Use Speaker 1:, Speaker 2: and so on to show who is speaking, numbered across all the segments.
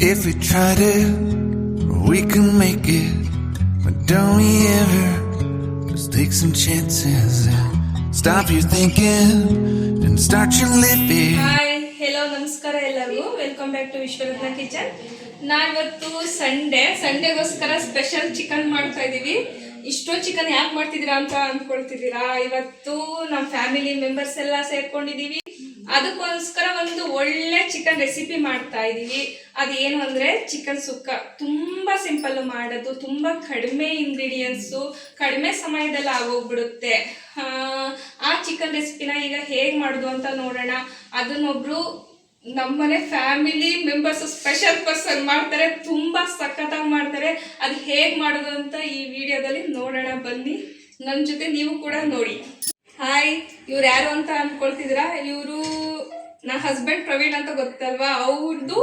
Speaker 1: If we tried it, we can make it. But don't we ever just take some chances and stop your thinking and start your living.
Speaker 2: Hi hello ನಮಸ್ಕಾರ ಎಲ್ಲರಿಗೂ. Welcome back to Vishwaratna kitchen. ನಾವಿವತ್ತು ಸಂಡೇಗೋಸ್ಕರ special chicken ಮಾಡ್ತಾ ಇದೀವಿ. ಇಷ್ಟೊಂದು chicken ಯಾಕೆ ಮಾಡ್ತಿದ್ದೀರಾ ಅಂತ ಅಂದ್ಕೊಳ್ತಿದ್ದೀರಾ? ಇವತ್ತು ನಮ್ಮ ಫ್ಯಾಮಿಲಿ ಮೆಂಬರ್ಸ್ ಎಲ್ಲ ಸೇರ್ಕೊಂಡಿದೀವಿ. ಅದಕ್ಕೋಸ್ಕರ ಒಂದು ಒಳ್ಳೆ ಚಿಕನ್ ರೆಸಿಪಿ ಮಾಡ್ತಾ ಇದೀವಿ. ಅದೇನು ಅಂದ್ರೆ ಚಿಕನ್ ಸುಕ್ಕ. ತುಂಬಾ ಸಿಂಪಲ್ ಮಾಡೋದು, ತುಂಬಾ ಕಡಿಮೆ ಇಂಗ್ರೀಡಿಯೆಂಟ್ಸು, ಕಡಿಮೆ ಸಮಯದಲ್ಲಿ ಆಗೋಗ್ಬಿಡುತ್ತೆ. ಆ ಚಿಕನ್ ರೆಸಿಪಿನ ಈಗ ಹೇಗೆ ಮಾಡೋದು ಅಂತ ನೋಡೋಣ. ಅದನ್ನೊಬ್ರು ನಮ್ಮನೆ ಫ್ಯಾಮಿಲಿ ಮೆಂಬರ್ಸ್ ಸ್ಪೆಷಲ್ ಪರ್ಸನ್ ಮಾಡ್ತಾರೆ, ತುಂಬಾ ಸಖತ್ತಾಗಿ ಮಾಡ್ತಾರೆ. ಅದು ಹೇಗೆ ಮಾಡೋದು ಅಂತ ಈ ವಿಡಿಯೋದಲ್ಲಿ ನೋಡೋಣ ಬನ್ನಿ. ನನ್ನ ಜೊತೆ ನೀವು ಕೂಡ ನೋಡಿ. ಹಾಯ್, ಇವ್ರು ಯಾರು ಅಂತ ಅನ್ಕೊಳ್ತಿದ್ದೀರಾ? ಇವರು ನನ್ನ ಹಸ್ಬೆಂಡ್ ಪ್ರವೀಣ್ ಅಂತ ಗೊತ್ತಲ್ವಾ, ಅವ್ರದ್ದು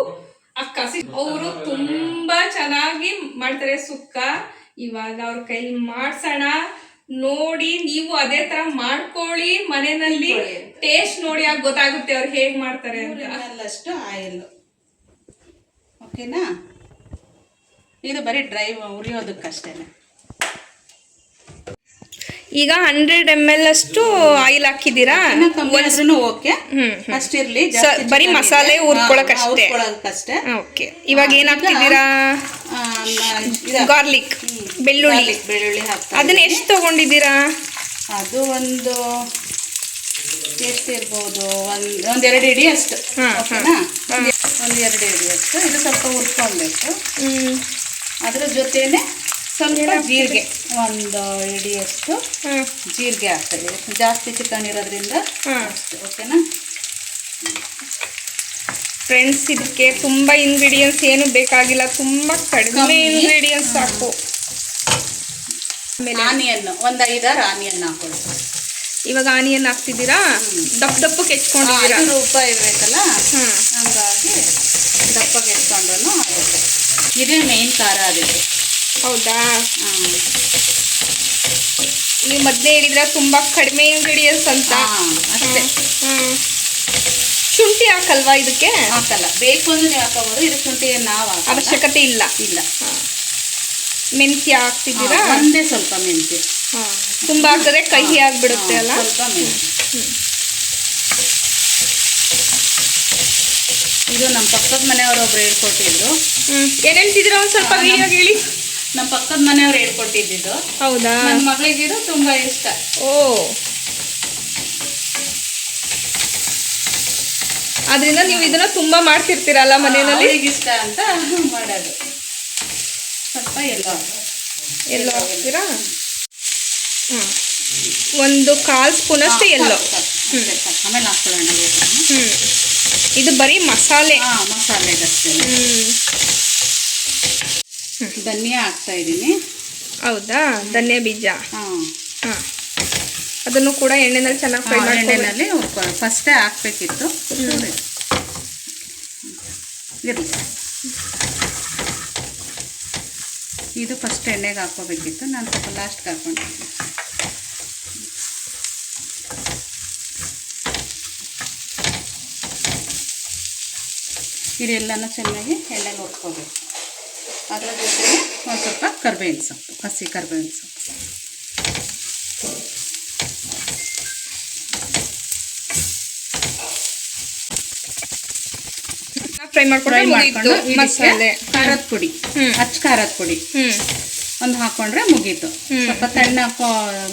Speaker 2: ಅಕ್ಕ. ಅವರು ತುಂಬಾ ಚೆನ್ನಾಗಿ ಮಾಡ್ತಾರೆ ಸುಕ್ಕ. ಇವಾಗ ಅವ್ರ ಕೈಲಿ ಮಾಡ್ಸೋಣ, ನೋಡಿ ನೀವು ಅದೇ ತರ ಮಾಡ್ಕೊಳ್ಳಿ ಮನೆಯಲ್ಲಿ. ಟೇಸ್ಟ್ ನೋಡಿ ಆಗ ಗೊತ್ತಾಗುತ್ತೆ ಅವ್ರು ಹೇಗ್ ಮಾಡ್ತಾರೆ ಅಂತ.
Speaker 3: ಅಷ್ಟು ಆಯಿಲ್ ಓಕೆನಾ? ಇದು ಬರೀ ಡ್ರೈ ಉರಿಯೋದಕ್ಕಷ್ಟೇನೆ.
Speaker 2: ಈಗ 100 ml ಅಷ್ಟು ಆಯಿಲ್ ಹಾಕಿದೀರಾ?
Speaker 3: ಓಕೆ, ಅಷ್ಟಿರ್ಲಿ.
Speaker 2: ಬರೀ ಮಸಾಲೆ ಹುರ್ಕೊಳ್ಳೋಕಷ್ಟೇ. ಓಕೆ, ಇವಾಗ ಏನ್ ಹಾಕ್ತಿದ್ದೀರಾ? ಗಾರ್ಲಿಕ್, ಬೆಳ್ಳುಳ್ಳಿ
Speaker 3: ಹಾಕ್ತಾ.
Speaker 2: ಅದನ್ನ ಎಷ್ಟು ತಗೊಂಡಿದ್ದೀರಾ?
Speaker 3: ಅದು ಒಂದು ಎಷ್ಟು ಇರ್ಬೋದು, ಒಂದೆರಡು ಇಡಿ ಅಷ್ಟು. ಒಂದೆರಡು ಇಡಿ ಅಷ್ಟು. ಇದು ಸ್ವಲ್ಪ ಹುರ್ಕೊಳ್ಬೇಕು. ಅದ್ರ ಜೊತೆನೆ ಸ್ವಲ್ಪ ಜೀರಿಗೆ, ಒಂದು ಇಡಿಯಷ್ಟು ಜೀರಿಗೆ ಹಾಕ್ತದೆ. ಜಾಸ್ತಿ ಚಿಕನ್ ಇರೋದ್ರಿಂದ ಅಷ್ಟು. ಓಕೆನಾ
Speaker 2: ಫ್ರೆಂಡ್ಸ್? ಇದಕ್ಕೆ ತುಂಬಾ ಇಂಗ್ರೀಡಿಯೆಂಟ್ಸ್ ಏನು ಬೇಕಾಗಿಲ್ಲ, ತುಂಬಾ ಕಡಿಮೆ ಇಂಗ್ರೀಡಿಯೆಂಟ್ಸ್ ಸಾಕು.
Speaker 3: ಆನಿಯನ್ ಒಂದು 5-6 ಆನಿಯನ್ ಹಾಕೊಳ್ಳಿ.
Speaker 2: ಇವಾಗ ಆನಿಯನ್ ಹಾಕ್ತಿದ್ದೀರಾ? ದಪ್ಪಕ್ಕೆ ಹೆಚ್ಕೊಂಡಿದ್ದೀರಾ?
Speaker 3: ರೂಪ ಇರ್ಬೇಕಲ್ಲ, ಹಂಗಾಗಿ ದಪ್ಪಗೆ ಹೆಚ್ಕೊಂಡ್ರು ಆಗುತ್ತೆ. ಇದೇ ಮೇನ್ ಖಾರ ಅದಕ್ಕೆ.
Speaker 2: ಹೌದಾ? ನೀವು ಮೊದಲೇ ಹೇಳಿದ್ರೆ ತುಂಬಾ ಕಡಿಮೆ ಇಂಗ್ರೀಡಿಯೆಂಟ್ಸ್ ಅಂತ.
Speaker 3: ಅಷ್ಟೇ.
Speaker 2: ಶುಂಠಿ ಹಾಕಲ್ವಾ ಇದಕ್ಕೆ?
Speaker 3: ಹಾಕಲ್ಲ, ಬೇಕು ಅಂದ್ರೆ ನೀವು ಹಾಕೋಬಹುದು. ಇದು ಶುಂಠಿ ನಾವು
Speaker 2: ಅವಶ್ಯಕತೆ ಇಲ್ಲ. ಮೆಂತ್ಯ ಹಾಕ್ತಿದ್ದೀರಾ?
Speaker 3: ಒಂದೇ ಸ್ವಲ್ಪ ಮೆಂತ್ಯ.
Speaker 2: ತುಂಬಾ ಹಾಕಿದ್ರೆ ಕಹಿ ಆಗ್ಬಿಡುತ್ತೆ ಅಲ್ಲ.
Speaker 3: ಸ್ವಲ್ಪ ಮೆಂತ್ಯ. ಇದು ನಮ್ಮ ಪಕ್ಕದ ಮನೆಯವರೊಬ್ರು ಹೇಳ್ಕೊಟ್ಟಿದ್ರು.
Speaker 2: ಏನ್ ಹೇಳ್ತಿದ್ದೀರಾ? ಒಂದ್ ಸ್ವಲ್ಪ ವಿಡಿಯೋ ಹೇಳಿ.
Speaker 3: ನಮ್ಮ ಪಕ್ಕದ ಮನೆಯವ್ರು ಹೇಳ್ಕೊಟ್ಟಿದ್ದು.
Speaker 2: ಹೌದಾ?
Speaker 3: ನನ್ನ ಮಗಳಿಗೆ ಇದು ತುಂಬಾ ಇಷ್ಟ.
Speaker 2: ಓ, ಆದ್ರಿಂದ ನೀವು ಇದನ್ನ ತುಂಬಾ ಮಾಡ್ತಿರ್ತೀರಲ್ಲ ಮನೆಯಲ್ಲಿ?
Speaker 3: ಇಷ್ಟ ಅಂತ ಮಾಡೋದು. ಸ್ವಲ್ಪ ಎಲ್ಲೋ
Speaker 2: ಹಾಕ್ತೀರಾ? ಒಂದು 1/4 ಸ್ಪೂನ್ ಅಷ್ಟು ಎಲ್ಲೋ.
Speaker 3: ಆಮೇಲೆ ಹಾಕೊಳ್ಳೋಣ.
Speaker 2: ಇದು ಬರೀ
Speaker 3: ಮಸಾಲೆಗಷ್ಟೇ. ಧನಿಯಾ ಹಾಕ್ತಾ ಇದ್ದೀನಿ.
Speaker 2: ಹೌದಾ? ಧನಿಯಾ ಬೀಜ. ಅದನ್ನು ಕೂಡ ಎಣ್ಣೆನಲ್ಲಿ ಚೆನ್ನಾಗಿ ಫ್ರೈ ಮಾಡಿ.
Speaker 3: ಎಣ್ಣೆನಲ್ಲಿ ಹುರ್ಕೊಳ್ಳಿ. ಫಸ್ಟೇ ಹಾಕ್ಬೇಕಿತ್ತು. ಇರಲಿ, ಇದು ಫಸ್ಟ್ ಎಣ್ಣೆಗೆ ಹಾಕೋಬೇಕಿತ್ತು. ನಾನು ಸ್ವಲ್ಪ ಲಾಸ್ಟ್ಗೆ ಹಾಕೊಂಡಿದ್ದೆ. ಇದೆಲ್ಲನೂ ಚೆನ್ನಾಗಿ ಎಣ್ಣೆಗೆ ಹುರ್ಕೋಬೇಕು. ಅದರ ಜೊತೆಗೆ ಒಂದು ಸ್ವಲ್ಪ ಕರಿಬೇವಿನ ಸೊಪ್ಪು, ಹಸಿ ಕರಿಬೇವಿನ ಸೊಪ್ಪು.
Speaker 2: ಫ್ರೈ ಮಾಡ್ಕೊಂಡು ಮಸಾಲೆ,
Speaker 3: ಖಾರದ ಪುಡಿ, ಅಚ್ಚ ಖಾರದ ಪುಡಿ ಒಂದು ಹಾಕೊಂಡ್ರೆ ಮುಗೀತು. ಸ್ವಲ್ಪ ತಣ್ಣ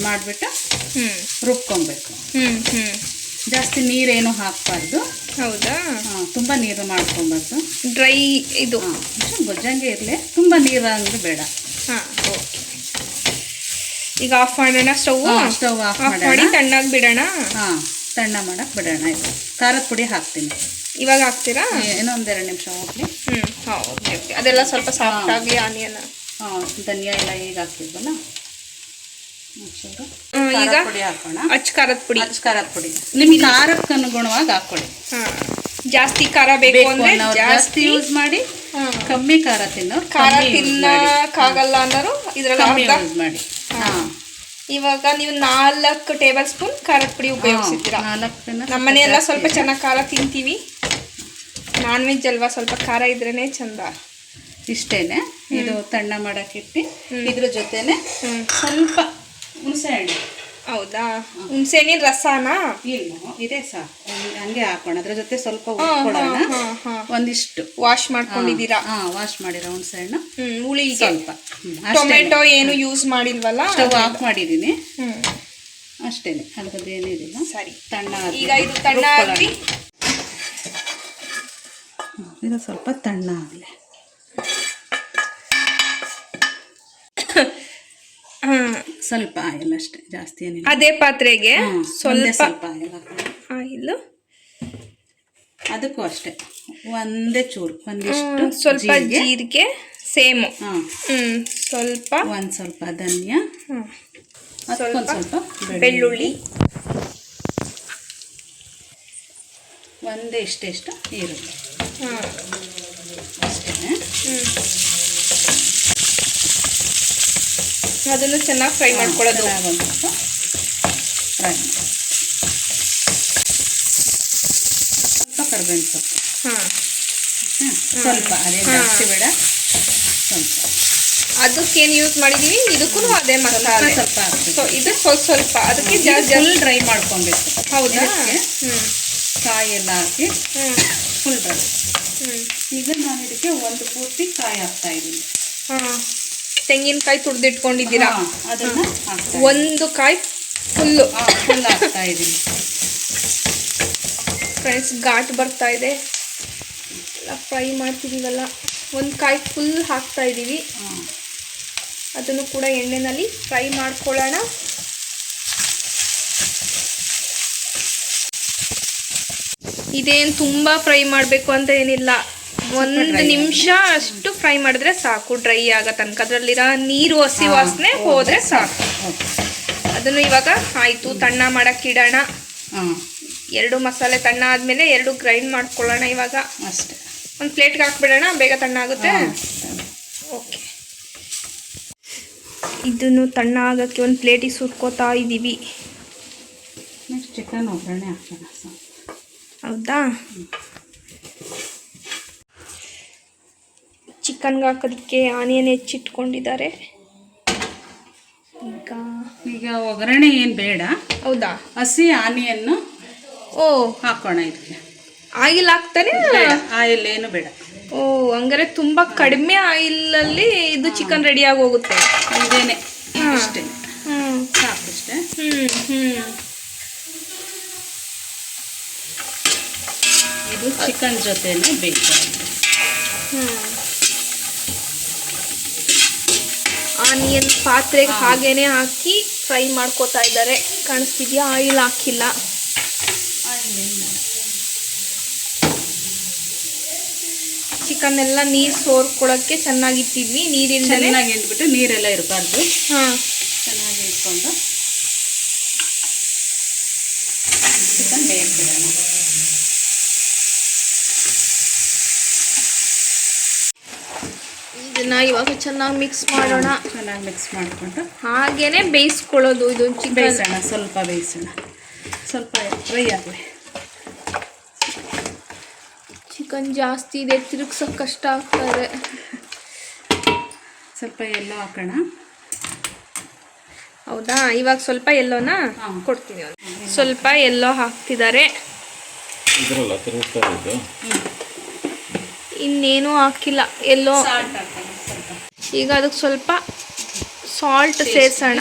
Speaker 3: ಮಾಡಿಬಿಟ್ಟು ರುಬ್ಕೊಬೇಕು. ಜಾಸ್ತಿ ನೀರೇನು ಹಾಕಬಾರ್ದು.
Speaker 2: ಹೌದಾ?
Speaker 3: ತುಂಬ ನೀರು ಮಾಡ್ಕೊಬಾರ್ದು.
Speaker 2: ಡ್ರೈ ಇದು
Speaker 3: ಗೊಜ್ಜಂಗೆ ಇರಲಿ, ತುಂಬ ನೀರು ಅಂದ್ರೆ ಬೇಡ.
Speaker 2: ಈಗ ಆಫ್ ಮಾಡೋಣ. ಸ್ಟವ್ ಆಫ್ ಮಾಡಿ ತಣ್ಣಗೆ ಬಿಡೋಣ.
Speaker 3: ತಣ್ಣ ಮಾಡಕ್ಕೆ ಬಿಡೋಣ. ಇದು ಖಾರದ ಪುಡಿ ಹಾಕ್ತೀನಿ.
Speaker 2: ಇವಾಗ ಹಾಕ್ತೀರಾ?
Speaker 3: ಏನೋ 1-2 ನಿಮಿಷ ಹೋಗ್ಲಿ.
Speaker 2: ಓಕೆ. ಅದೆಲ್ಲ ಸ್ವಲ್ಪ ಸಾಫ್ಟ್ ಆಗಲಿ. ಆನಿಯನ್,
Speaker 3: ಧನಿಯಾ ಎಲ್ಲ ಈಗ ಹಾಕ್ತಿದ್ವಲ್ಲ.
Speaker 2: ಈಗ
Speaker 3: ಪುಡಿ ಹಾಕೋಣ.
Speaker 2: ಅಚ್ಚ ಖಾರದ
Speaker 3: ಪುಡಿ ನಿಮ್ಗೆ ಖಾರಕ್ಕೆ ಅನುಗುಣವಾಗಿ ಹಾಕೊಳ್ಳಿ.
Speaker 2: ಜಾಸ್ತಿ ಖಾರ ಬೇಕು ಅಂದ್ರೆ
Speaker 3: ಜಾಸ್ತಿ ಯೂಸ್ ಮಾಡಿ. ಕಮ್ಮಿ ಖಾರ
Speaker 2: ತಿನ್ನಕ್ಕಾಗಲ್ಲ ಅನ್ನೋರು ಇದ್ರಲ್ಲಿ
Speaker 3: ಯೂಸ್ ಮಾಡಿ.
Speaker 2: ಇವಾಗ ನೀವು 4 ಟೇಬಲ್ ಸ್ಪೂನ್ ಖಾರದ ಪುಡಿ ಉಪಯೋಗಿಸಿದ್ದೀರಾ? ನಮ್ಮನೆಯೆಲ್ಲ ಸ್ವಲ್ಪ ಚೆನ್ನಾಗಿ ಖಾರ ತಿಂತೀವಿ. ನಾನ್ ವೆಜ್ ಅಲ್ವಾ, ಸ್ವಲ್ಪ ಖಾರ ಇದ್ರೇ ಚಂದ.
Speaker 3: ಇಷ್ಟೇನೆ. ಇದು ತಣ್ಣ ಮಾಡೋಕ್ಕಿಟ್ಟು ಇದ್ರ ಜೊತೆನೆ ಸ್ವಲ್ಪ ಹುಣಸೆ ಹಣ್ಣು.
Speaker 2: ಹೌದಾ, ಹುಣಸೆಹಣ್ಣಿನ ರಸನಾ?
Speaker 3: ಇಲ್ಲ, ಇದೇ ಸಾಕು, ಹಂಗೆ ಹಾಕೋಣ. ಅದ್ರ ಜೊತೆ ಸ್ವಲ್ಪ ಉಟ್ಕೊಳ್ಳೋಣ. ಒಂದಿಷ್ಟು
Speaker 2: ವಾಶ್ ಮಾಡ್ಕೊಂಡಿದ್ದೀರಾ?
Speaker 3: ವಾಶ್ ಮಾಡಿರೋ ಹುಣಸೆ ಹಣ್ಣು,
Speaker 2: ಹುಳಿ
Speaker 3: ಸ್ವಲ್ಪ.
Speaker 2: ಟೊಮೆಟೊ ಏನು ಯೂಸ್ ಮಾಡಿಲ್ವಲ್ಲ,
Speaker 3: ಸ್ಟವ್ ಆಫ್ ಮಾಡಿದ್ದೀನಿ. ಅಷ್ಟೇನೆ, ಅದ್ರದ್ದು ಏನಿದಿಲ್ಲ.
Speaker 2: ಸರಿ,
Speaker 3: ತಣ್ಣ.
Speaker 2: ಈಗ ಇದು ತಣ್ಣ ಆಗಲಿ.
Speaker 3: ಇದು ಸ್ವಲ್ಪ ತಣ್ಣ ಆಗಲಿ. ಸ್ವಲ್ಪ ಆಯಿಲ್ ಅಷ್ಟೇ, ಜಾಸ್ತಿ ಏನಿಲ್ಲ.
Speaker 2: ಅದೇ ಪಾತ್ರೆಗೆ ಸ್ವಲ್ಪ
Speaker 3: ಆಯಿಲ್. ಅದಕ್ಕೂ ಅಷ್ಟೇ ಒಂದೇ ಚೂರು, ಒಂದಿಷ್ಟು
Speaker 2: ಸ್ವಲ್ಪ ಜೀರಿಗೆ ಸೇಮ್. ಸ್ವಲ್ಪ
Speaker 3: ಸ್ವಲ್ಪ ಧನಿಯಾ, ಸ್ವಲ್ಪ
Speaker 2: ಬೆಳ್ಳುಳ್ಳಿ,
Speaker 3: ಒಂದೇ ಇಷ್ಟೆಷ್ಟು ಈರುಳ್ಳಿ ಅಷ್ಟೇ.
Speaker 2: ಅದನ್ನು ಚೆನ್ನಾಗಿ ಫ್ರೈ ಮಾಡ್ಕೊಳ್ಳೋದು.
Speaker 3: ಫ್ರೈ, ಸ್ವಲ್ಪ ಕರಿಬೇವಿನ ಸೊಪ್ಪು, ಸ್ವಲ್ಪ, ಅದೇ ಜಾಸ್ತಿ ಬೇಡ, ಸ್ವಲ್ಪ.
Speaker 2: ಅದಕ್ಕೇನು ಯೂಸ್ ಮಾಡಿದೀವಿ, ಇದಕ್ಕೂ ಅದೇ ಮಸಾಲೆ
Speaker 3: ಸ್ವಲ್ಪ.
Speaker 2: ಇದು ಸ್ವಲ್ಪ, ಅದಕ್ಕೆ
Speaker 3: ಫುಲ್ ಡ್ರೈ ಮಾಡ್ಕೊಬೇಕು.
Speaker 2: ಹೌದಾ?
Speaker 3: ಕಾಯಿ ಎಲ್ಲ ಹಾಕಿ ಫುಲ್ ಡ್ರೈ. ಈಗ ನಾನು ಇದಕ್ಕೆ ಒಂದು ಪೂರ್ತಿ ಕಾಯಿ ಹಾಕ್ತಾ ಇದ್ದೀನಿ.
Speaker 2: ತೆಂಗಿನಕಾಯಿ ತುರಿದಿಟ್ಕೊಂಡಿದ್ದೀರಾ?
Speaker 3: ಅದನ್ನ
Speaker 2: ಒಂದು ಕಾಯಿ ಫುಲ್
Speaker 3: ಹಾಕ್ತಾ ಇದ್ದೀನಿ.
Speaker 2: ಫ್ರೆಂಡ್ಸ್, ಘಾಟ್ ಬರ್ತಾ ಇದೆ, ಎಲ್ಲ ಫ್ರೈ ಮಾಡ್ತಿದ್ದೀವಲ್ಲ. ಒಂದು ಕಾಯಿ ಫುಲ್ ಹಾಕ್ತಾ ಇದ್ದೀವಿ. ಅದನ್ನು ಕೂಡ ಎಣ್ಣೆನಲ್ಲಿ ಫ್ರೈ ಮಾಡ್ಕೊಳ್ಳೋಣ. ಇದೇನು ತುಂಬ ಫ್ರೈ ಮಾಡಬೇಕು ಅಂತ ಏನಿಲ್ಲ, 1 ನಿಮಿಷ ಅಷ್ಟು ಫ್ರೈ ಮಾಡಿದ್ರೆ ಸಾಕು, ಡ್ರೈ ಆಗೋ ತನಕ. ಅದರಲ್ಲಿರೋ ನೀರು ಹಸಿ ವಾಸನೆ ಹೋದರೆ ಸಾಕು. ಅದನ್ನು ಇವಾಗ ಆಯಿತು, ತಣ್ಣ ಮಾಡೋಕ್ಕೆ ಇಡೋಣ. 2 ಮಸಾಲೆ ತಣ್ಣ ಆದಮೇಲೆ 2 ಗ್ರೈಂಡ್ ಮಾಡ್ಕೊಳ್ಳೋಣ. ಇವಾಗ
Speaker 3: ಅಷ್ಟೇ,
Speaker 2: ಒಂದು ಪ್ಲೇಟ್ಗೆ ಹಾಕ್ಬಿಡೋಣ, ಬೇಗ ತಣ್ಣ ಆಗುತ್ತೆ. ಓಕೆ, ಇದನ್ನು ತಣ್ಣ ಆಗೋಕ್ಕೆ ಒಂದು ಪ್ಲೇಟಿಗೆ ಸುಟ್ಕೋತಾ ಇದ್ದೀವಿ.
Speaker 3: ನೆಕ್ಸ್ಟ್ ಚಿಕನ್ ಒಗ್ಗರಣೆ ಹಾಕೋಣ.
Speaker 2: ಹೌದಾ? ಚಿಕನ್ಗೆ ಹಾಕೋದಕ್ಕೆ ಆನಿಯನ್ ಹೆಚ್ಚಿಟ್ಕೊಂಡಿದ್ದಾರೆ.
Speaker 3: ಈಗ ಒಗ್ಗರಣೆ ಏನು ಬೇಡ.
Speaker 2: ಹೌದಾ?
Speaker 3: ಹಸಿ ಆನಿಯನ್ನು ಹಾಕೋಣ. ಇದಕ್ಕೆ
Speaker 2: ಆಯಿಲ್ ಹಾಕ್ತಾನೆ?
Speaker 3: ಆಯಿಲ್ ಏನು ಬೇಡ.
Speaker 2: ಹಂಗಾರೆ ತುಂಬ ಕಡಿಮೆ ಆಯಿಲಲ್ಲಿ ಇದು ಚಿಕನ್ ರೆಡಿಯಾಗಿ ಹೋಗುತ್ತೆ.
Speaker 3: ಇದೇನೆ, ಅಷ್ಟೇ, ಸಾಕಷ್ಟೇ. ಇದು ಚಿಕನ್ ಜೊತೆನೆ ಬೇಕು.
Speaker 2: ಆನಿಯನ್ ಪಾತ್ರೆಗೆ ಹಾಗೇನೆ ಹಾಕಿ ಫ್ರೈ ಮಾಡ್ಕೋತಾ ಇದ್ದಾರೆ. ಕಾಣಿಸ್ತಿದ್ಯಾ? ಆಯಿಲ್ ಹಾಕಿಲ್ಲ. ಚಿಕನ್ ಎಲ್ಲ ನೀರು ಸೋರ್ಕೊಳ್ಳೋಕ್ಕೆ ಚೆನ್ನಾಗಿಟ್ಟಿದ್ವಿ. ನೀರಿಲ್ಲದೆ
Speaker 3: ಚೆನ್ನಾಗಿ ಇಟ್ಬಿಟ್ಟು ನೀರೆಲ್ಲ ಇರಬಾರ್ದು. ಚೆನ್ನಾಗಿ ಇಟ್ಕೊಂಡು ಚಿಕನ್ ಬೇಯಿಸ್ಬಿಡೋಣ.
Speaker 2: ಇದನ್ನ ಇವಾಗ ಚೆನ್ನಾಗಿ ಮಿಕ್ಸ್ ಮಾಡೋಣ.
Speaker 3: ಚೆನ್ನಾಗಿ ಮಿಕ್ಸ್ ಮಾಡಿಕೊಂಡು
Speaker 2: ಹಾಗೇನೆ ಬೇಯಿಸ್ಕೊಳ್ಳೋದು. ಇದು ಚಿಕನ್
Speaker 3: ಬೇಯಿಸೋಣ, ಸ್ವಲ್ಪ ಬೇಯಿಸೋಣ, ಸ್ವಲ್ಪ ಫ್ರೈ ಆಗಲಿ.
Speaker 2: ಚಿಕನ್ ಜಾಸ್ತಿ ಇದೆ, ತಿರುಗ್ಸೋಕ್ಕೆ ಕಷ್ಟ ಆಗ್ತದೆ.
Speaker 3: ಸ್ವಲ್ಪ ಎಲ್ಲೋ ಹಾಕೋಣ.
Speaker 2: ಹೌದಾ? ಇವಾಗ ಸ್ವಲ್ಪ ಎಲ್ಲೋನ ಕೊಡ್ತೀನಿ. ಸ್ವಲ್ಪ ಎಲ್ಲೋ ಹಾಕ್ತಿದ್ದಾರೆ. ಇನ್ನೇನು ಹಾಕಿಲ್ಲ, ಎಲ್ಲೋ. ಈಗ ಅದಕ್ಕೆ ಸ್ವಲ್ಪ ಸಾಲ್ಟ್ ಸೇರಿಸೋಣ,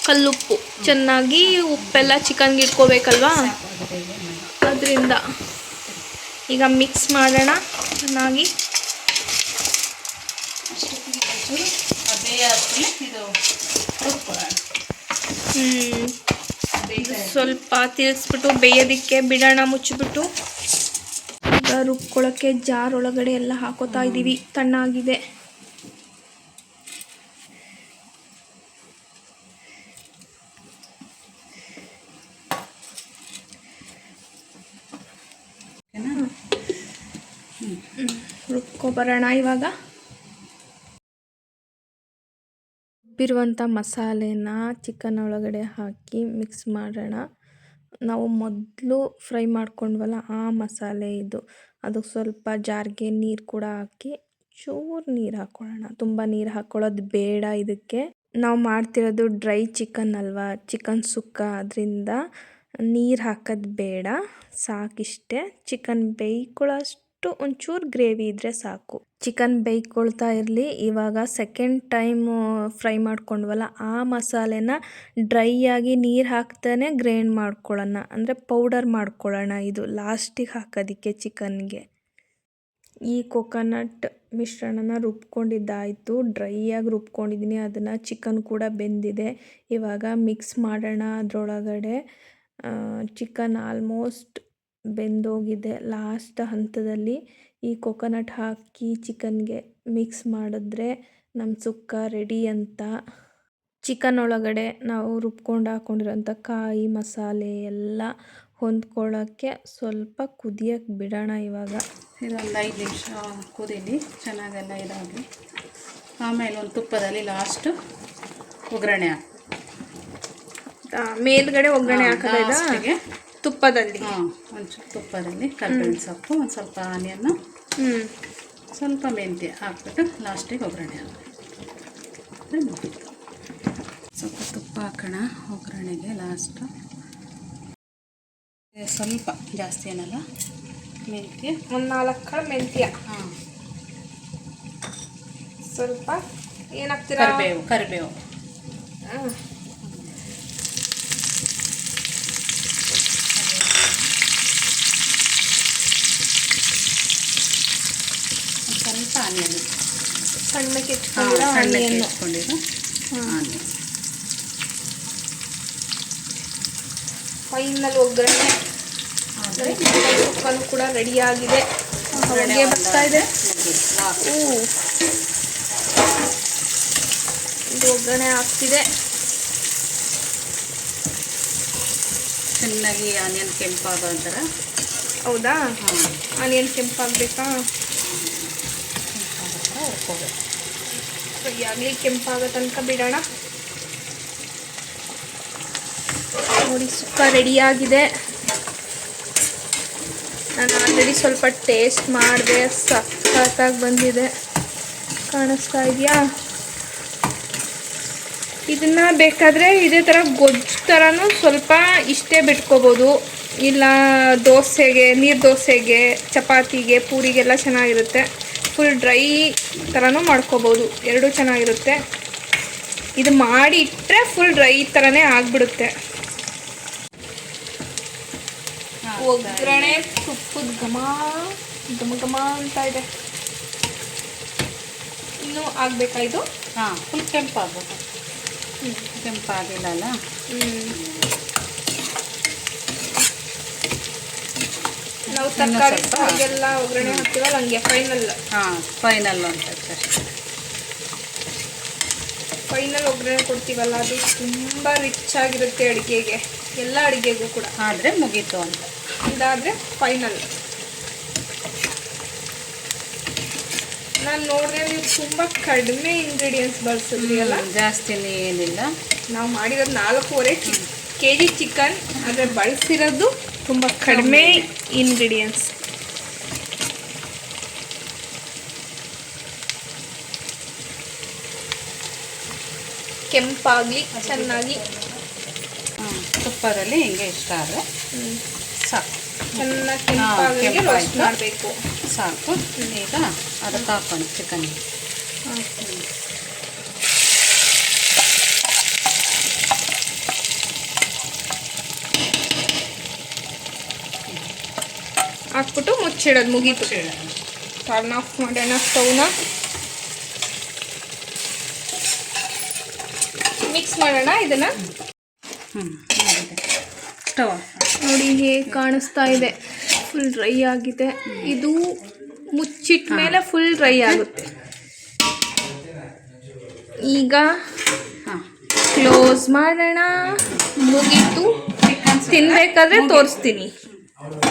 Speaker 2: ಕಲ್ಲುಪ್ಪು. ಚೆನ್ನಾಗಿ ಉಪ್ಪೆಲ್ಲ ಚಿಕನ್ಗೆ ಇಟ್ಕೋಬೇಕಲ್ವಾ, ಅದರಿಂದ ಈಗ ಮಿಕ್ಸ್ ಮಾಡೋಣ ಚೆನ್ನಾಗಿ. ಸ್ವಲ್ಪ ತಿರ್ಗಿಸ್ಬಿಟ್ಟು ಬೇಯೋದಕ್ಕೆ ಬಿಡೋಣ, ಮುಚ್ಚಿಬಿಟ್ಟು. ಈಗ ರುಬ್ಕೊಳ್ಳೋಕ್ಕೆ ಜಾರ್ ಒಳಗಡೆ ಎಲ್ಲ ಹಾಕೋತಾ ಇದ್ದೀವಿ. ತಣ್ಣಾಗಿದೆ. ರುಬ್ಕೊಬರೋಣ ಇವಾಗ. ರುಬ್ಬಿರುವಂಥ ಮಸಾಲೆನ ಚಿಕನ್ ಒಳಗಡೆ ಹಾಕಿ ಮಿಕ್ಸ್ ಮಾಡೋಣ. ನಾವು ಮೊದಲು ಫ್ರೈ ಮಾಡ್ಕೊಂಡ್ವಲ್ಲ ಆ ಮಸಾಲೆ ಇದು. ಅದಕ್ಕೆ ಸ್ವಲ್ಪ ಜಾರಿಗೆ ನೀರು ಕೂಡ ಹಾಕಿ ಚೂರು ನೀರು ಹಾಕ್ಕೊಳ್ಳೋಣ. ತುಂಬ ನೀರು ಹಾಕ್ಕೊಳ್ಳೋದು ಬೇಡ ಇದಕ್ಕೆ. ನಾವು ಮಾಡ್ತಿರೋದು ಡ್ರೈ ಚಿಕನ್ ಅಲ್ವಾ, ಚಿಕನ್ ಸುಕ್ಕ, ಅದರಿಂದ ನೀರು ಹಾಕೋದು ಬೇಡ, ಸಾಕಿಷ್ಟೇ. ಚಿಕನ್ ಬೇಯ್ಕೊಳ್ಳೋಷ್ಟು ಒಂಚೂರು ಗ್ರೇವಿ ಇದ್ದರೆ ಸಾಕು. ಚಿಕನ್ ಬೇಯ್ಕೊಳ್ತಾ ಇರಲಿ. ಇವಾಗ ಸೆಕೆಂಡ್ ಟೈಮು ಫ್ರೈ ಮಾಡ್ಕೊಂಡ್ವಲ್ಲ ಆ ಮಸಾಲೆನ ಡ್ರೈ ಆಗಿ ನೀರು ಹಾಕ್ತಾನೆ ಗ್ರೈಂಡ್ ಮಾಡ್ಕೊಳ್ಳೋಣ, ಅಂದರೆ ಪೌಡರ್ ಮಾಡ್ಕೊಳ್ಳೋಣ. ಇದು ಲಾಸ್ಟಿಗೆ ಹಾಕೋದಕ್ಕೆ ಚಿಕನ್ಗೆ. ಈ ಕೊಕೊನಟ್ ಮಿಶ್ರಣನ ರುಬ್ಕೊಂಡಿದ್ದಾಯಿತು, ಡ್ರೈಯಾಗಿ ರುಬ್ಕೊಂಡಿದ್ದೀನಿ. ಅದನ್ನು ಚಿಕನ್ ಕೂಡ ಬೆಂದಿದೆ. ಇವಾಗ ಮಿಕ್ಸ್ ಮಾಡೋಣ ಅದರೊಳಗಡೆ. Chicken almost ಬೆಂದೋಗಿದೆ. ಲಾಸ್ಟ್ ಹಂತದಲ್ಲಿ ಈ ಕೊಕೊನಟ್ ಹಾಕಿ ಚಿಕನ್ಗೆ ಮಿಕ್ಸ್ ಮಾಡಿದ್ರೆ ನಮ್ಮ ಸುಕ್ಕ ರೆಡಿ ಅಂತ. ಚಿಕನ್ ಒಳಗಡೆ ನಾವು ರುಬ್ಕೊಂಡು ಹಾಕ್ಕೊಂಡಿರೋಂಥ ಕಾಯಿ ಮಸಾಲೆ ಎಲ್ಲ ಹೊಂದ್ಕೊಳ್ಳೋಕ್ಕೆ ಸ್ವಲ್ಪ ಕುದಿಯೋಕ್ಕೆ ಬಿಡೋಣ. ಇವಾಗ
Speaker 3: ಇದೊಂದು 5 ನಿಮಿಷ ಕುದೀಲಿ, ಚೆನ್ನಾಗೆಲ್ಲ ಇದಾಗಲಿ. ಆಮೇಲೆ ಒಂದು ತುಪ್ಪದಲ್ಲಿ ಲಾಸ್ಟ್ ಒಗ್ಗರಣೆ ಹಾಕಿ
Speaker 2: ಮೇಲ್ಗಡೆ ಒಗ್ಗರಣೆ ಹಾಕೋದ
Speaker 3: ಲಾಸ್ಟಿಗೆ
Speaker 2: ತುಪ್ಪದಲ್ಲಿ.
Speaker 3: ಒಂಚೂರು ತುಪ್ಪದಲ್ಲಿ ಕರ್ಬೇವಿನ ಸೊಪ್ಪು, ಒಂದು ಸ್ವಲ್ಪ ಆನಿಯನ್ನು, ಸ್ವಲ್ಪ ಮೆಂತ್ಯ ಹಾಕ್ಬಿಟ್ಟು ಲಾಸ್ಟಿಗೆ ಒಗ್ಗರಣೆ ಹಾಕಿ ಸ್ವಲ್ಪ ತುಪ್ಪ ಹಾಕೋಣ ಒಗ್ಗರಣೆಗೆ. ಲಾಸ್ಟು ಸ್ವಲ್ಪ ಜಾಸ್ತಿ ಏನಲ್ಲ, ಮೆಂತ್ಯ
Speaker 2: ಒಂದು 4 ಕಾಳು ಮೆಂತ್ಯ, ಸ್ವಲ್ಪ ಏನಾಗ್ತೀರಾ,
Speaker 3: ಕರಿಬೇವು ಸ್ವಲ್ಪ ಆನಿಯನ್,
Speaker 2: ಸಣ್ಣಕ್ಕೆ ಇಟ್ಕೊಂಡಿರೋ ಆನಿಯನ್. ಫೈನಲ್ ಒಗ್ಗರಣೆ ಚಿಕನ್ ಕೂಡ ರೆಡಿಯಾಗಿದೆ. ಹೊರಗೆ ಬರ್ತಾ ಇದೆ. ಇದು ಒಗ್ಗರಣೆ ಆಗ್ತಿದೆ.
Speaker 3: ಚೆನ್ನಾಗಿ ಆನಿಯನ್ ಕೆಂಪಾಗೋ ಥರ.
Speaker 2: ಹೌದಾ, ಆನಿಯನ್ ಕೆಂಪಾಗಬೇಕಾ? ಫ್ರೈ ಆಗಲಿ, ಕೆಂಪಾಗೋ ತನಕ ಬಿಡೋಣ. ನೋಡಿ ಸುಕ್ಕ ರೆಡಿಯಾಗಿದೆ. ನಾನು ಆಲ್ರೆಡಿ ಸ್ವಲ್ಪ ಟೇಸ್ಟ್ ಮಾಡಿದೆ, ಸಖತ್ತಾಗಿ ಬಂದಿದೆ. ಕಾಣಿಸ್ತಾ ಇದೆಯಾ? ಇದನ್ನು ಬೇಕಾದರೆ ಇದೇ ಥರ ಗೊಜ್ಜು ಥರನೂ ಸ್ವಲ್ಪ ಇಷ್ಟೇ ಬಿಟ್ಕೋಬೋದು, ಇಲ್ಲ ದೋಸೆಗೆ, ನೀರು ದೋಸೆಗೆ, ಚಪಾತಿಗೆ, ಪೂರಿಗೆಲ್ಲ ಚೆನ್ನಾಗಿರುತ್ತೆ. ಫುಲ್ ಡ್ರೈ ಥರನೂ ಮಾಡ್ಕೋಬೋದು, ಎರಡೂ ಚೆನ್ನಾಗಿರುತ್ತೆ. ಇದು ಮಾಡಿ ಇಟ್ಟರೆ ಫುಲ್ ಡ್ರೈ ಥರನೇ ಆಗಿಬಿಡುತ್ತೆ. ಒಗ್ಗರಣೆ ತುಪ್ಪದ ಘಮ ಘಮ ಘಮ ಅಂತ ಇದೆ. ಇನ್ನೂ ಆಗಬೇಕಾ ಇದು?
Speaker 3: ಫುಲ್ ಕೆಂಪಾಗಬೇಕು. ಕೆಂಪಾಗಿಲ್ಲ.
Speaker 2: ನಾವು ತರಕಾರಿ ಎಲ್ಲ ಒಗ್ಗರಣೆ ಹಾಕ್ತೀವಲ್ಲ ಹಂಗೆ ಫೈನಲ್
Speaker 3: ಅಂತ
Speaker 2: ಫೈನಲ್ ಒಗ್ಗರಣೆ ಕೊಡ್ತೀವಲ್ಲ, ಅದು ತುಂಬ ರಿಚ್ ಆಗಿರುತ್ತೆ ಅಡುಗೆಗೆ, ಎಲ್ಲ ಅಡುಗೆಗೂ ಕೂಡ.
Speaker 3: ಆದರೆ ಮುಗೀತು ಅಂತ.
Speaker 2: ಇದಾದರೆ ಫೈನಲ್. ನಾನು ನೋಡಿದ್ರೆ ನೀವು ತುಂಬ ಕಡಿಮೆ ಇಂಗ್ರೀಡಿಯೆಂಟ್ಸ್ ಬಳಸಿದ್ರಿ ಅಲ್ಲ?
Speaker 3: ಜಾಸ್ತಿನೇ ಏನಿಲ್ಲ.
Speaker 2: ನಾವು ಮಾಡಿರೋದು 4.5 kg ಚಿಕನ್, ಆದರೆ ಬಳಸಿರೋದು ತುಂಬ ಕಡಿಮೆ ಇಂಗ್ರೀಡಿಯೆಂಟ್ಸ್. ಕೆಂಪಾಗಲಿ ಚೆನ್ನಾಗಿ.
Speaker 3: ತುಪ್ಪದಲ್ಲಿ ಹಿಂಗೆ ಇಷ್ಟ ಆದರೆ ಸಾಕು.
Speaker 2: ಚೆನ್ನಾಗಿ ಕೆಂಪಾಗಿ ರೋಸ್ಟ್ ಮಾಡಬೇಕು.
Speaker 3: ಸಾಕು. ಈಗ ಅದಕ್ಕೆ ಹಾಕೋಣ ಚಿಕನ್.
Speaker 2: ಹಾಕ್ಬಿಟ್ಟು ಮುಚ್ಚಿಡೋದು, ಮುಗೀತು. ಟರ್ನ್ ಆಫ್ ಮಾಡೋಣ ಸ್ಟವ್ನ. ಮಿಕ್ಸ್ ಮಾಡೋಣ ಇದನ್ನು.
Speaker 3: ಸ್ಟವ್
Speaker 2: ನೋಡಿ ಹೇಗೆ ಕಾಣಿಸ್ತಾ ಇದೆ, ಫುಲ್ ಡ್ರೈ ಆಗಿದೆ. ಇದು ಮುಚ್ಚಿಟ್ಟ ಮೇಲೆ ಫುಲ್ ಡ್ರೈ ಆಗುತ್ತೆ. ಈಗ ಕ್ಲೋಸ್ ಮಾಡೋಣ, ಮುಗೀತು. ತಿನ್ನಬೇಕಾದ್ರೆ ತೋರಿಸ್ತೀನಿ.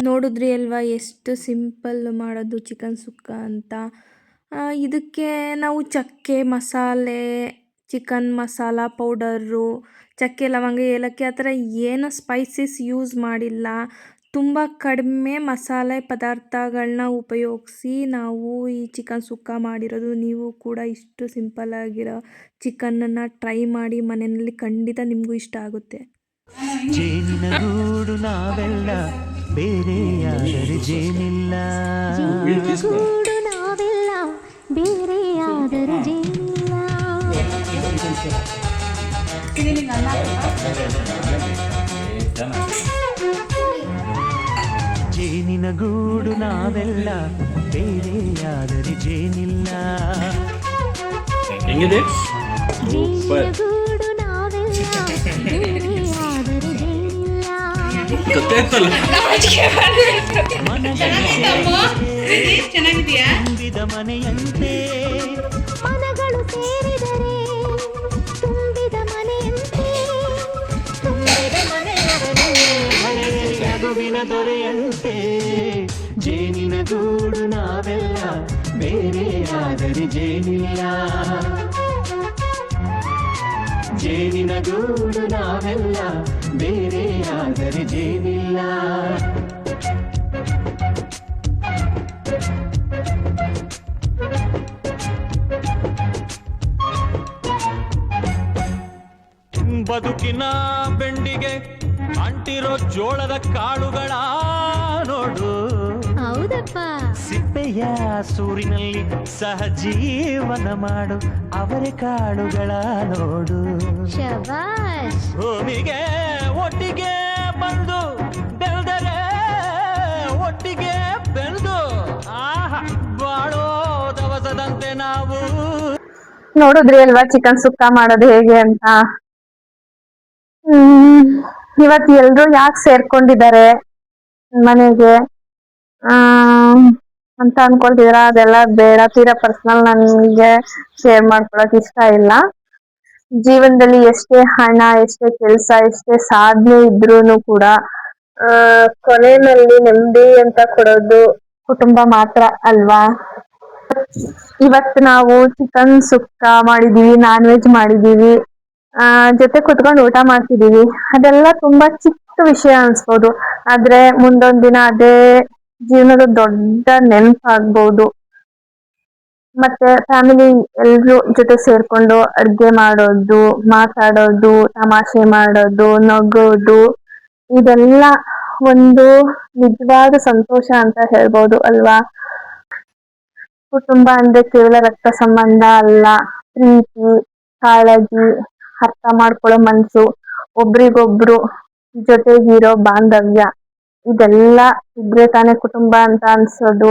Speaker 2: ನೋಡಿದ್ರಿ ಅಲ್ವಾ ಎಷ್ಟು ಸಿಂಪಲ್ ಮಾಡೋದು ಚಿಕನ್ ಸುಕ್ಕ ಅಂತ. ಇದಕ್ಕೆ ನಾವು ಚಕ್ಕೆ ಮಸಾಲೆ, ಚಿಕನ್ ಮಸಾಲ ಪೌಡರು, ಚಕ್ಕೆ ಲವಂಗ ಏಲಕ್ಕಿ ಆ ಥರ ಏನು ಸ್ಪೈಸಸ್ ಯೂಸ್ ಮಾಡಿಲ್ಲ. ತುಂಬ ಕಡಿಮೆ ಮಸಾಲೆ ಪದಾರ್ಥಗಳನ್ನ ಉಪಯೋಗಿಸಿ ನಾವು ಈ ಚಿಕನ್ ಸುಕ್ಕ ಮಾಡಿರೋದು. ನೀವು ಕೂಡ ಇಷ್ಟು ಸಿಂಪಲ್ಲಾಗಿರೋ ಚಿಕನನ್ನು ಟ್ರೈ ಮಾಡಿ ಮನೆಯಲ್ಲಿ, ಖಂಡಿತ ನಿಮಗೂ ಇಷ್ಟ ಆಗುತ್ತೆ.
Speaker 4: ಜೇನಿನ ಗೂಡು ನಾವೆಲ್ಲ ಬೇರೆಯಾದರೆ ಜೇನಿಲ್ಲ, ಗೂಡು ನಾವೆಲ್ಲ ಬೇರೆಯಾದರೆ ಜೇನಿಲ್ಲ. ಜೇನಿನ ಗೂಡು ನಾವೆಲ್ಲ ಬೇರೆಯಾದರೆ ಜೇನಿಲ್ಲ.
Speaker 5: ಹೆಂಗಿದೆ?
Speaker 4: ಗೂಡು ನಾವೆಲ್ಲ ಬೇರೆಯಾದರೆ ಜೇನಿಲ್ಲ. ತುಂಬಿದ ಮನೆಯಂತೆ ಮನಗಳು ಸೇರಿದರೆ ತುಂಬಿದ ಮನೆಯಂತೆ, ತುಂಬಿದ ಮನೆಯಲ್ಲಿ ನಗುವಿನ ದೊರೆಯಂತೆ. ಜೇನಿನ ಗೂಡು ನಾವೆಲ್ಲ ಬೇರೆಯಾದರೆ ಜೇನಿಲ್ಲ, ಜೇನಿನ ಗೂಡು ನಾವೆಲ್ಲ ಬೇರೆಯಾದರೆ ಜೇನಿಲ್ಲ. ಬದುಕಿನ ಬೆಂಡಿಗೆ ಅಂಟಿರೋ ಜೋಳದ ಕಾಳುಗಳ ನೋಡು, ಹೌದಪ್ಪ. ಸಿಪ್ಪೆಯ ಸೂರಿನಲ್ಲಿ ಸಹಜೀವನ ಮಾಡು ಅವರೆ ಕಾಳುಗಳ ನೋಡು. ಶಬಾಷ್. ಭೂಮಿಗೆ ಒಟ್ಟಿಗೆ ಬಂದು ಬೆಳೆದರೆ ಒಟ್ಟಿಗೆ ಬೆಳೆದು ಬಾಳೋ ದವಸದಂತೆ ನಾವು.
Speaker 6: ನೋಡಿದ್ರಿ ಅಲ್ವಾ ಚಿಕನ್ ಸುಕ್ಕ ಮಾಡೋದು ಹೇಗೆ ಅಂತ. ಇವತ್ತು ಎಲ್ರು ಯಾಕೆ ಸೇರ್ಕೊಂಡಿದ್ದಾರೆ ಮನೆಗೆ ಅಂತ ಅನ್ಕೊಳ್ತಿದ್ರ, ಅದೆಲ್ಲ ಬೇಡ, ತೀರಾ ಪರ್ಸನಲ್, ನನ್ಗೆ ಶೇರ್ ಮಾಡ್ಕೊಳಕ್ ಇಷ್ಟ ಇಲ್ಲ. ಜೀವನದಲ್ಲಿ ಎಷ್ಟೇ ಹಣ, ಎಷ್ಟೇ ಕೆಲ್ಸ, ಎಷ್ಟೇ ಸಾಧನೆ ಇದ್ರೂನು ಕೂಡ ಕೊನೆಯಲ್ಲಿ ನೆಮ್ಮದಿ ಅಂತ ಕೊಡೋದು ಕುಟುಂಬ ಮಾತ್ರ ಅಲ್ವಾ. ಇವತ್ತು ನಾವು ಚಿಕನ್ ಸುಕ್ಕ ಮಾಡಿದೀವಿ, ನಾನ್ ವೆಜ್ ಮಾಡಿದೀವಿ, ಜೊತೆ ಕುತ್ಕೊಂಡು ಊಟ ಮಾಡ್ತಿದೀವಿ. ಅದೆಲ್ಲ ತುಂಬಾ ಚಿಕ್ಕ ವಿಷಯ ಅನ್ಸ್ಬೋದು, ಆದ್ರೆ ಮುಂದೊಂದ್ ದಿನ ಅದೇ ಜೀವನದ ದೊಡ್ಡ ನೆನಪಾಗ್ಬೋದು. ಮತ್ತೆ ಫ್ಯಾಮಿಲಿ ಎಲ್ರು ಜೊತೆ ಸೇರ್ಕೊಂಡು ಅಡ್ಗೆ ಮಾಡೋದು, ಮಾತಾಡೋದು, ತಮಾಷೆ ಮಾಡೋದು, ನಗೋದು, ಇದೆಲ್ಲ ಒಂದು ನಿಜವಾದ ಸಂತೋಷ ಅಂತ ಹೇಳ್ಬೋದು ಅಲ್ವಾ. ಕುಟುಂಬ ಅಂದ್ರೆ ಕೇವಲ ರಕ್ತ ಸಂಬಂಧ ಅಲ್ಲ, ಪ್ರೀತಿ, ಕಾಳಜಿ, ಅರ್ಥ ಮಾಡ್ಕೊಳ್ಳೋ ಮನ್ಸು, ಒಬ್ರಿಗೊಬ್ರು ಜೊತೆಗಿರೋ ಬಾಂಧವ್ಯ, ಇದೆಲ್ಲ ಇದ್ರೆ ತಾನೇ ಕುಟುಂಬ ಅಂತ ಅನ್ಸೋದು.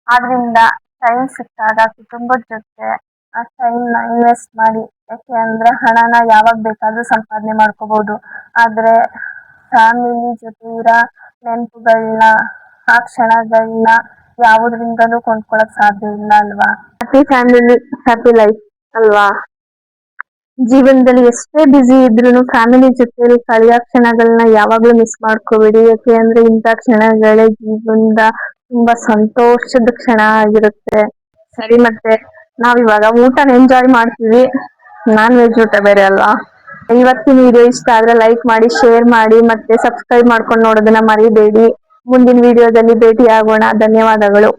Speaker 6: ಆದ್ರಿಂದ ಟೈಮ್ ಸಿಕ್ಕಾಗ ಕುಟುಂಬದ ಜೊತೆ ಆ ಟೈಮ್ನ ಇನ್ವೆಸ್ಟ್ ಮಾಡಿ. ಯಾಕೆ ಅಂದ್ರೆ ಹಣನ ಯಾವಾಗ ಬೇಕಾದ್ರೂ ಸಂಪಾದನೆ ಮಾಡ್ಕೋಬಹುದು, ಆದ್ರೆ ಫ್ಯಾಮಿಲಿ ಜೊತೆ ಇರೋ ನೆನಪುಗಳನ್ನ, ಆ ಕ್ಷಣಗಳನ್ನ ಯಾವುದ್ರಿಂದಲೂ ಕೊಂಡ್ಕೊಳಕ್ ಸಾಧ್ಯ ಇಲ್ಲ ಅಲ್ವಾ. ಹ್ಯಾಪಿ ಫ್ಯಾಮಿಲಿ, ಹ್ಯಾಪಿ ಲೈಫ್ ಅಲ್ವಾ. ಜೀವನದಲ್ಲಿ ಎಷ್ಟೇ ಬ್ಯುಸಿ ಇದ್ರೂ ಫ್ಯಾಮಿಲಿ ಜೊತೆ ಕಳೆಯೋ ಕ್ಷಣಗಳನ್ನ ಯಾವಾಗ್ಲೂ ಮಿಸ್ ಮಾಡ್ಕೋಬೇಡಿ. ಯಾಕೆ ಅಂದ್ರೆ ಇಂಥ ಕ್ಷಣಗಳೇ ಜೀವನದ ತುಂಬಾ ಸಂತೋಷದ ಕ್ಷಣ ಆಗಿರುತ್ತೆ. ಸರಿ, ಮತ್ತೆ ನಾವಿವಾಗ ಊಟನ ಎಂಜಾಯ್ ಮಾಡ್ತೀವಿ, ನಾನ್ ವೆಜ್ ಊಟ ಬೇರೆ ಅಲ್ವಾ. ಇವತ್ತಿನ ವಿಡಿಯೋ ಇಷ್ಟ ಆದ್ರೆ ಲೈಕ್ ಮಾಡಿ, ಶೇರ್ ಮಾಡಿ, ಮತ್ತೆ ಸಬ್ಸ್ಕ್ರೈಬ್ ಮಾಡ್ಕೊಂಡು ನೋಡೋದನ್ನ ಮರಿಬೇಡಿ. ಮುಂದಿನ ವಿಡಿಯೋದಲ್ಲಿ ಭೇಟಿ ಆಗೋಣ. ಧನ್ಯವಾದಗಳು.